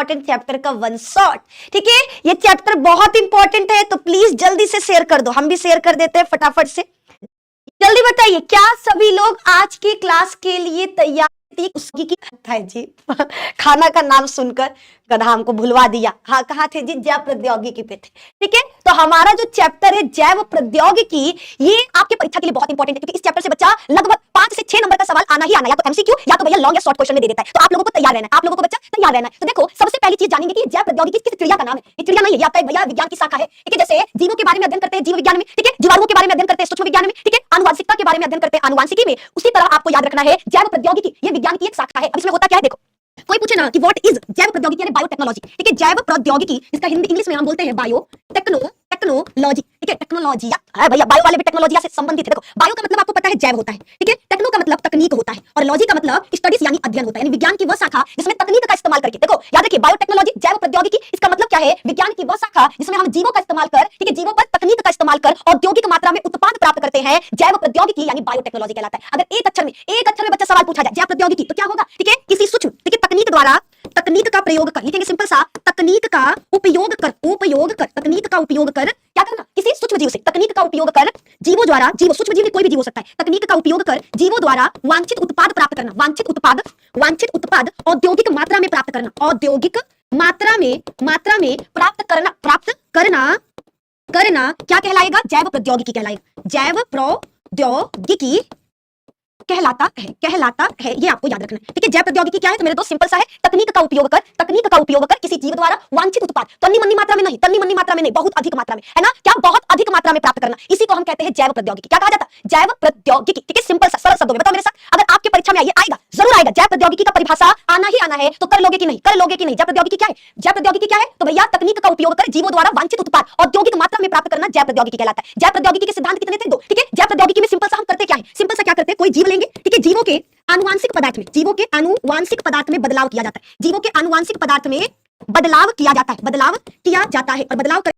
Important chapter का one shot. ठीक है, ये चैप्टर बहुत इंपॉर्टेंट है, तो प्लीज जल्दी से शेयर कर दो, हम भी शेयर कर देते हैं फटाफट से। जल्दी बताइए, क्या सभी लोग आज की क्लास के लिए तैयार थी? उसकी की है जी खाना का नाम सुनकर गधा हमको भुलवा दिया। हाँ, कहाँ थे जी? जैव प्रौद्योगिकी पे थे। ठीक है, तो हमारा जो चैप्टर है जैव प्रौद्योगिकी, ये आपके परीक्षा के लिए बहुत इंपॉर्टेंट है, क्योंकि इस चैप्टर से बच्चा लगभग 5 से 6 नंबर का सवाल आना ही आना, या तो एमसीक्यू या तो भैया लॉन्ग या शॉर्ट क्वेश्चन में दे देता है। तो आप लोगों को तैयार रहना है, आप लोगों को बच्चा तैयार रहना है। तो देखो, सबसे पहली चीज जानेंगे कि जैव प्रौद्योगिकी किस चिड़िया का नाम है। ये चिड़िया नहीं है, आपका भैया विज्ञान की शाखा है। ठीक है, जैसे जीवों के बारे में अध्ययन करते हैं जीव विज्ञान में, ठीक है, जीवाणुओं के बारे में अध्ययन करते हैं सूक्ष्म विज्ञान में, ठीक है, आनुवंशिकता के बारे में अध्ययन करते हैं आनुवंशिकी में, उसी तरह आपको याद रखना है जैव प्रौद्योगिकी ये विज्ञान की एक शाखा है। अब इसमें होता क्या है, देखो, कोई पूछे ना कि व्हाट इज जैव प्रौद्योगिकी यानी बायोटेक्नोलॉजी। ठीक है, जैव प्रौद्योगिकी इसका हिंदी इंग्लिश में हम बोलते हैं बायो टेक्नोलॉजी। ठीक है, टेक्नोलॉजी है भैया, बायो वाले भी टेक्नोलॉजी से संबंधित है। देखो, बायो का मतलब आपको पता है जैव होता है, ठीक है, टेक्नो का मतलब तकनीक होता है, और लॉजी का मतलब स्टडीज यानी अध्ययन होता है, यानी विज्ञान की वह शाखा जिसमें तकनीक का इस्तेमाल करके, देखो याद रखिए, बायोटेक्नोलॉजी जैव प्रौद्योगिकी इसका मतलब क्या है? विज्ञान की वह शाखा जिसमें हम जीवों का इस्तेमाल कर, ठीक है, जीवों पर तकनीक का इस्तेमाल कर औद्योगिक मात्रा में उत्पाद प्राप्त करते हैं, जैव प्रौद्योगिकी यानी बायोटेक्नोलॉजी कहलाता है। अगर एक अक्षर में बच्चा सवाल पूछा जाए जैव प्रौद्योगिकी तो क्या होगा? ठीक है, किसी सूक्ष्म, ठीक है, तकनीक द्वारा तकनीक का प्रयोग कर, लिखेंगे सिंपल सा, तकनीक का उपयोग कर तकनीक का उपयोग कर क्या करना? किसी सूक्ष्म जीव से तकनीक का उपयोग कर जीवों द्वारा, जीव सूक्ष्म जीव में कोई भी जीव हो सकता है, तकनीक का उपयोग कर जीवों द्वारा वांछित उत्पाद प्राप्त करना, वांछित उत्पाद औद्योगिक मात्रा में प्राप्त करना, औद्योगिक मात्रा में प्राप्त करना क्या कहलाएगा? जैव प्रौद्योगिकी कहलाएगा। जैव प्रौद्योगिकी कहलाता है, ये आपको याद रखना है। ठीक है, जैव प्रौद्योगिकी क्या है? तो मेरे दोस्त सिंपल सा है, तकनीक का उपयोग कर किसी जीव द्वारा वांछित उत्पाद, तन्नी मन्नी मात्रा में नहीं, बहुत अधिक मात्रा में, है ना, क्या बहुत अधिक मात्रा में प्राप्त करना, इसी को हम कहते हैं जैव प्रौद्योगिकी। क्या कहा जाता है? जैव प्रौद्योगिकी। ठीक है, सिंपल सा सरल शब्दों में बताओ मेरे साथ, अगर आपके परीक्षा में आएगा, जरूर आएगा, जैव प्रौद्योगिकी का परिभाषा आना ही आना है, तो कर लोगे कि नहीं? जैव प्रौद्योगिकी क्या है? जैव प्रौद्योगिकी क्या है? तो भैया तकनीक का उपयोग कर जीवों द्वारा वांछित उत्पाद औद्योगिक मात्रा में प्राप्त करना जैव प्रौद्योगिकी कहलाता है। जैव प्रौद्योगिकी के सिद्धांत कितने थे? 2। ठीक है, जैव प्रौद्योगिकी में सिंपल सा हम करते क्या है? सिंपल सा क्या करते हैं, कोई जीव लेंगे, ठीक है, जीवों के आनुवांशिक पदार्थ में बदलाव किया जाता है, जीवों के आनुवांशिक पदार्थ में बदलाव किया जाता है, और बदलाव